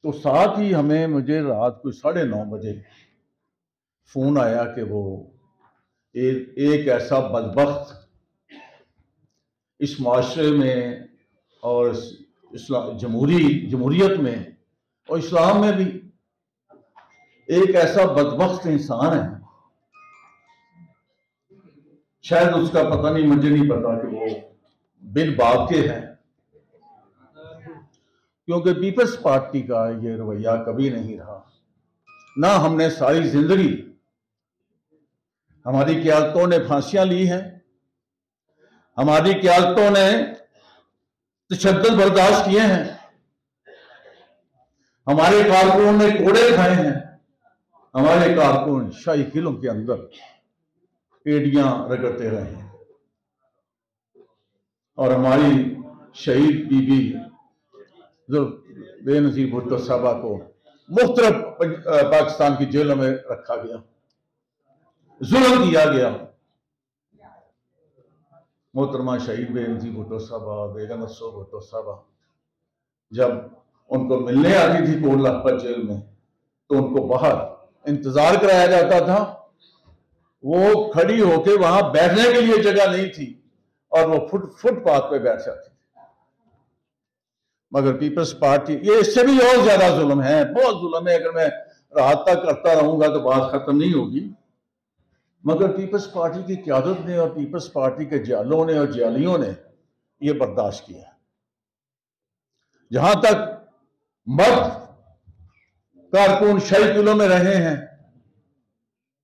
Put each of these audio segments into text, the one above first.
तो साथ ही मुझे रात को 9:30 बजे फोन आया कि वो एक ऐसा बदबख्त इस माशरे में और जमहूरियत में और इस्लाम में भी एक ऐसा बदबख्त इंसान है, शायद उसका पता नहीं, मुझे नहीं पता कि वो बिन बाप के हैं, क्योंकि पीपल्स पार्टी का ये रवैया कभी नहीं रहा। ना हमने सारी जिंदगी, हमारी क़यादतों ने फांसियां ली हैं, हमारी क़यादतों ने तशद्दुद बर्दाश्त किए हैं, हमारे कारकुनों ने कोड़े खाए हैं, हमारे कारकुन शाही किलों के अंदर एड़ियां रगड़ते रहे हैं, और हमारी शहीद बीबी बेनजीर भुट्टो साहबा को मुख्तलिफ पाकिस्तान की जेलों में रखा गया, जुल्म किया गया। मोहतरमा शहीद बेनजीर भुट्टो साहबा, बेगम असो भुट्टो साहबा जब उनको मिलने आती थी कोट लखपत जेल में, तो उनको बाहर इंतजार कराया जाता था। वो खड़ी होके वहां बैठने के लिए जगह नहीं थी और वो फुटपाथ पे बैठ जाती थी। मगर पीपल्स पार्टी, ये इससे भी और ज्यादा जुल्म है, बहुत जुल्म है। अगर मैं रात तक करता रहूंगा तो बात खत्म नहीं होगी। मगर पीपल्स पार्टी की क़यादत ने और पीपल्स पार्टी के जालों ने और जालियों ने यह बर्दाश्त किया। जहां तक मर्द कारकुन शाही किलों में रहे हैं,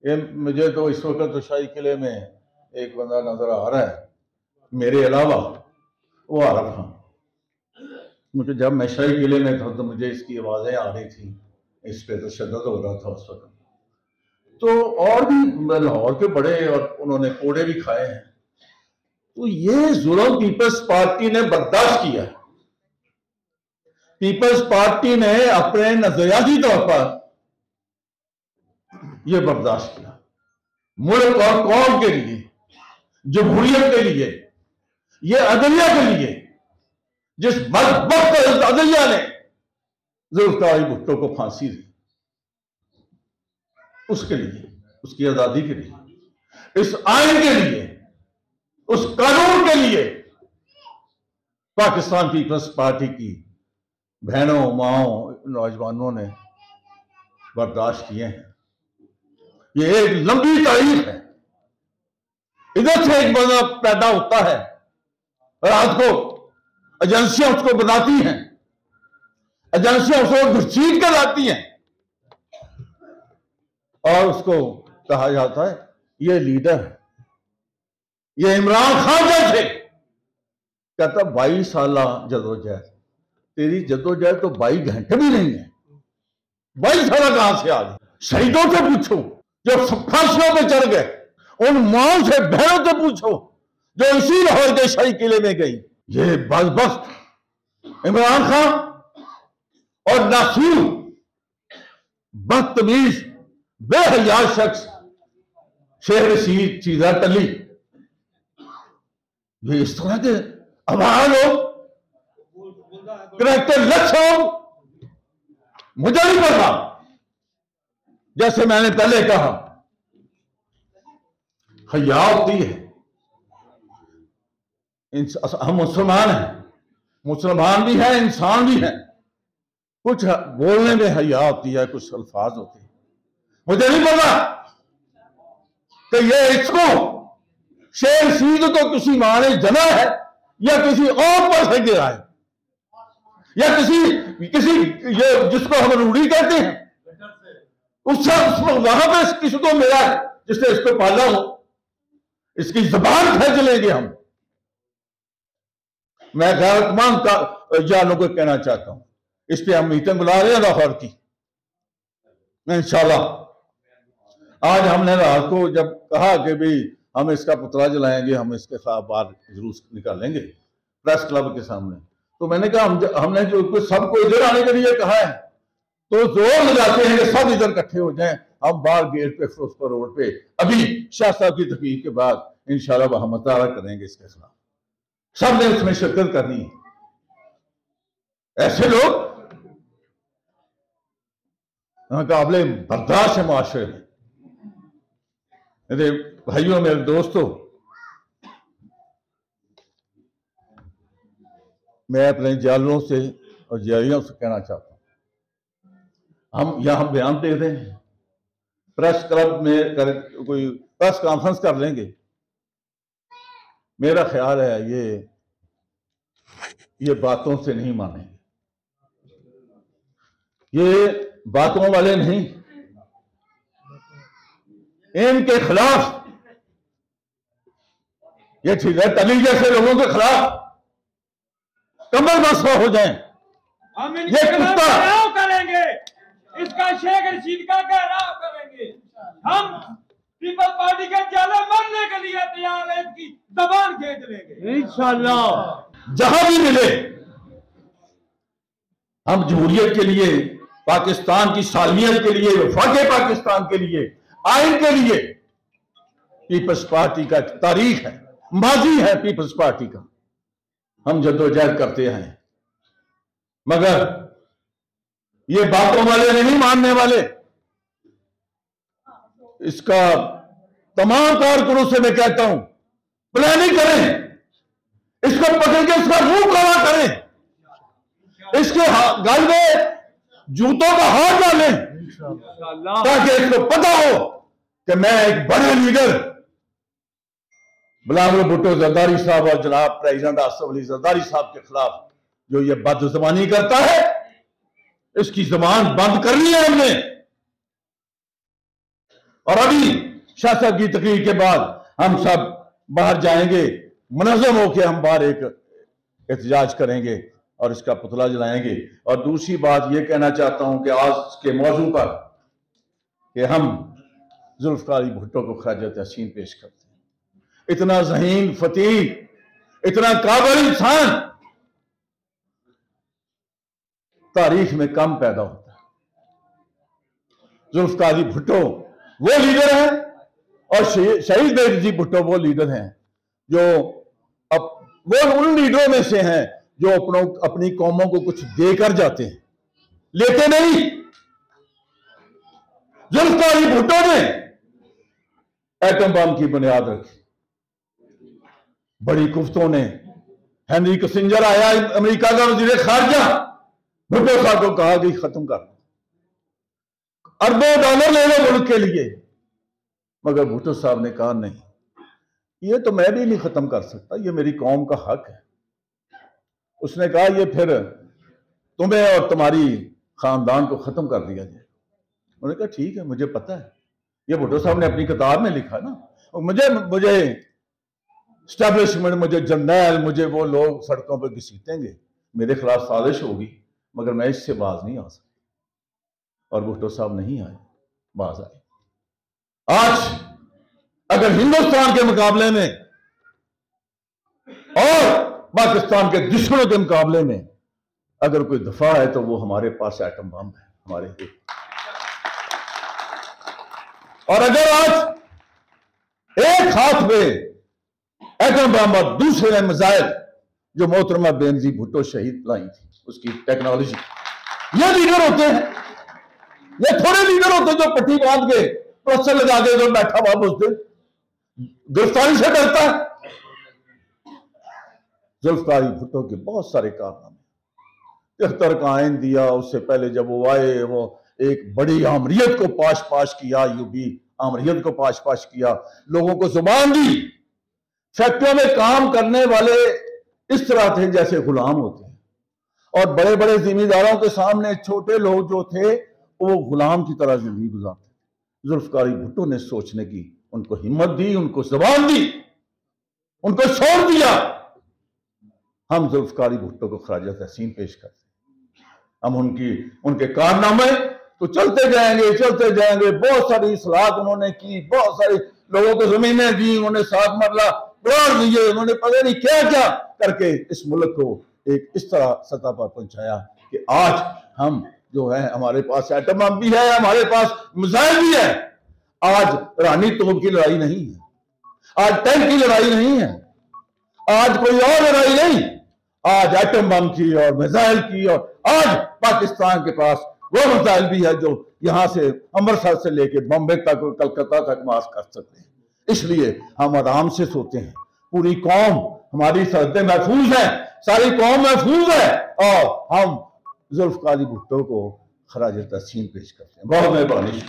ये मुझे तो इस वक्त तो शाही किले में एक बंदा नजर आ रहा है मेरे अलावा, वो आरफ खान। मुझे जब मैं शाही किले में था तो मुझे इसकी आवाजें आ रही थी, इस पे तशद्दुद हो रहा था उस वक्त। तो और भी लाहौर के बड़े, और उन्होंने कोड़े भी खाए हैं। तो ये जुल्म पीपल्स पार्टी ने बर्दाश्त किया। पीपल्स पार्टी ने अपने नजरियाती तौर पर यह बर्दाश्त किया, मुल्क और कौम के लिए, जमहूरियत के लिए, यह अदलिया के लिए, जिस बदबख्त अदलिया ने जुल्फ़िकार भुट्टो को फांसी दी, उसके लिए, उसकी आजादी के लिए, इस आइन के लिए, उस कानून के लिए पाकिस्तान पीपल्स पार्टी की बहनों, माओ, नौजवानों ने बर्दाश्त किए हैं। ये एक लंबी तारीख है। इधर से एक बंदा पैदा होता है, रात को एजेंसियां उसको बनाती हैं, एजेंसियां उसको घसीट कर लाती हैं, और उसको कहा जाता है ये लीडर है, ये इमरान खान जैसे। कहता 22 साल जदोजहद, तेरी जदोजहद तो 22 घंटे भी नहीं है, 22 साल कहां से आ गई? शहीदों से पूछो जो फांसियों पे चढ़ गए, उन माओ से, बहनों से पूछो जो इसी लाहौर के शाही किले में गई। ये बदबख्त इमरान खान और नासूर, बदतमीज, बेहया शख्स शेर रशीद चीजा टली, ये इस तरह के अवान हो, करैक्टर लक्षण, मुझे नहीं पता। जैसे मैंने पहले कहा, हया होती है। हम मुसलमान हैं, मुसलमान भी हैं, इंसान भी हैं। कुछ बोलने में हया होती है, कुछ अल्फाज होते हैं। मुझे नहीं पता कि ये इसको शेर रशीद को किसी मां ने जना है या किसी और पर से गिरा है, या किसी ये जिसको हम रूढ़ी कहते हैं उससे वहां पे किसी को मिला है जिसने इसको पाला हो। इसकी जबान खींच लेंगे हम। मैं तमाम जानों को कहना चाहता हूं, इस पे हम मीटिंग बुला रहे हैं लाहौर की इंशाल्लाह। आज हमने रात को जब कहा कि भाई हम इसका पुतला जलाएंगे, हम इसके साथ बाहर जुलूस निकालेंगे प्रेस क्लब के सामने, तो मैंने कहा हमने जो कुछ सबको इधर आने के लिए कहा है, तो जोर लगाते हैं कि सब इधर इकट्ठे हो जाएं। हम बाहर गेट पे, फिरोजपुर रोड पे अभी शाह साहब की तकरीर के बाद इंशाल्लाह वहां मुतारा करेंगे इसके खिलाफ। सब ने उसमें शिरकत करनी है। ऐसे लोग नाकाबिले बर्दाश्त है माशरे में। मेरे भाइयों, मेरे दोस्तों, मैं अपने जालों से और जालियों से कहना चाहता हूं, हम यहां बयान दे रहे हैं, प्रेस क्लब में कोई प्रेस कॉन्फ्रेंस कर लेंगे। मेरा ख्याल है ये बातों से नहीं मानेंगे, ये बातों वाले नहीं, इनके खिलाफ, ये ठीक है तली जैसे लोगों के खिलाफ कमर बसा हो जाए। हम ये कुत्ता करेंगे, इसका शेख रशीद का घेराव करेंगे। हम पीपल्स पार्टी के जाले मरने के लिए तैयार है, इसकी जबान खींच लेंगे इंशाल्लाह। जहां भी मिले हम जमहूरियत के लिए, पाकिस्तान की सालमियत के लिए, वफाक पाकिस्तान के लिए, आइन के लिए, पीपल्स पार्टी का एक तारीख है, माजी है पीपल्स पार्टी का। हम जद्दोजहद करते हैं, मगर ये बातों वाले नहीं मानने वाले। इसका तमाम कारकुनों से मैं कहता हूं, प्लानिंग करें, इसको पकड़ के इसका मुंह काला करें, इसके गल में जूतों का हाथ डालें, ताकि इसको पता हो कि मैं एक बड़े लीडर बिलावल भुट्टो जरदारी साहब और जनाब प्रेसिडेंट आसिफ अली जरदारी साहब के खिलाफ जो ये बदजुबानी करता है, इसकी जुबान बंद करनी है हमने। और अभी शाह साहब की तकरीर के बाद हम सब बाहर जाएंगे, मुनज़्ज़म होकर हम बाहर एक एहतजाज करेंगे और इसका पुतला जलाएंगे। और दूसरी बात यह कहना चाहता हूं कि आज के मौजू पर कि हम जुल्फ़िकार अली भुट्टो को खराज तहसीन पेश करते हैं। इतना ज़हीन फतीह, इतना काबिल इंसान तारीख में कम पैदा होता है। जुल्फ़िकार अली भुट्टो वो लीडर हैं और शहीद बेनज़ीर भुट्टो वो लीडर हैं जो वो उन लीडरों में से हैं जो अपनी कौमों को कुछ देकर जाते हैं, लेते नहीं। जुल्फ़िकार अली भुट्टो ने एटम बम की बुनियाद रखी, बड़ी कुफ्तों ने। हेनरी किसिंजर आया, अमेरिका का वजीर खारजा, भुट्टो साहब को कहा कि खत्म कर दो, अरबों डॉलर ले लो मुल्क के लिए, मगर भुट्टो साहब ने कहा नहीं, ये तो मैं भी नहीं खत्म कर सकता, ये मेरी कौम का हक है। उसने कहा ये फिर तुम्हें और तुम्हारी खानदान को खत्म कर दिया जाए। उन्होंने कहा ठीक है, मुझे पता है, ये भुट्टो साहब ने अपनी किताब में लिखा ना, और मुझे स्टैब्लिशमेंट, मुझे जर्नैल, मुझे वो लोग सड़कों पर घसीटेंगे, मेरे खिलाफ साजिश होगी, मगर मैं इससे बाज नहीं आ सकता। और भुट्टो साहब नहीं आए, बाज आए। आज अगर हिंदुस्तान के मुकाबले में और पाकिस्तान के दुश्मनों के मुकाबले में अगर कोई दफा है तो वो हमारे पास एटम बम है, हमारे लिए। और अगर आज एक हाथ में एटम बम और दूसरे में मिसाइल जो मोहतरमा बेनज़ीर भुट्टो शहीद लाई थी, उसकी टेक्नोलॉजी, ये लीडर होते हैं। ये थोड़े लीडर होते हैं जो पट्टी बांध के प्रोसेस लगा के जो बैठा हुआ बुझते गिरफ्तारी से डरता है। जुल्फ़िकार अली भुट्टो के बहुत सारे कारनामे, 73 का आइन दिया, उससे पहले जब वो आए वो एक बड़ी आमरीत को पाश किया, यूबी आमरीत को पाश किया, लोगों को जुबान दी। फैक्ट्रियों में काम करने वाले इस तरह थे जैसे गुलाम होते हैं, और बड़े बड़े जिम्मेदारों के सामने छोटे लोग जो थे वो गुलाम की तरह जिंदगी गुजारते। जुल्फ़िकार अली भुट्टो ने सोचने की उनको हिम्मत दी, उनको जुबान दी, उनको छोड़ दिया। हम जुल्फ़िकार अली भुट्टो को खराज तहसीन पेश करते हैं। हम उनके कारनामे तो चलते जाएंगे। बहुत सारी इस्लाहत उन्होंने की, बहुत सारे लोगों को जमीनें दी, उन्होंने 7 मरला प्लाट दिए, उन्होंने पता नहीं क्या क्या करके इस मुल्क को एक इस तरह सतह पर पहुंचाया कि आज हम जो है, हमारे पास एटम बम भी है, हमारे पास मिसाइल भी है। आज रानी तोप की लड़ाई नहीं है, आज टैंक की लड़ाई नहीं है, आज कोई और लड़ाई नहीं, आज एटम बम की और मिसाइल की। और आज पाकिस्तान के पास वो मसाइल भी है जो यहाँ से अमृतसर से लेके बॉम्बे तक, कलकत्ता तक मास कर सकते हैं। इसलिए हम आराम से सोते हैं। पूरी कौम, हमारी सरहदें महफूज है, सारी कौम महफूज है, और हम जुल्फकार अली भुट्टो को खराज तहसीन पेश करते हैं। बहुत मेहरबानी।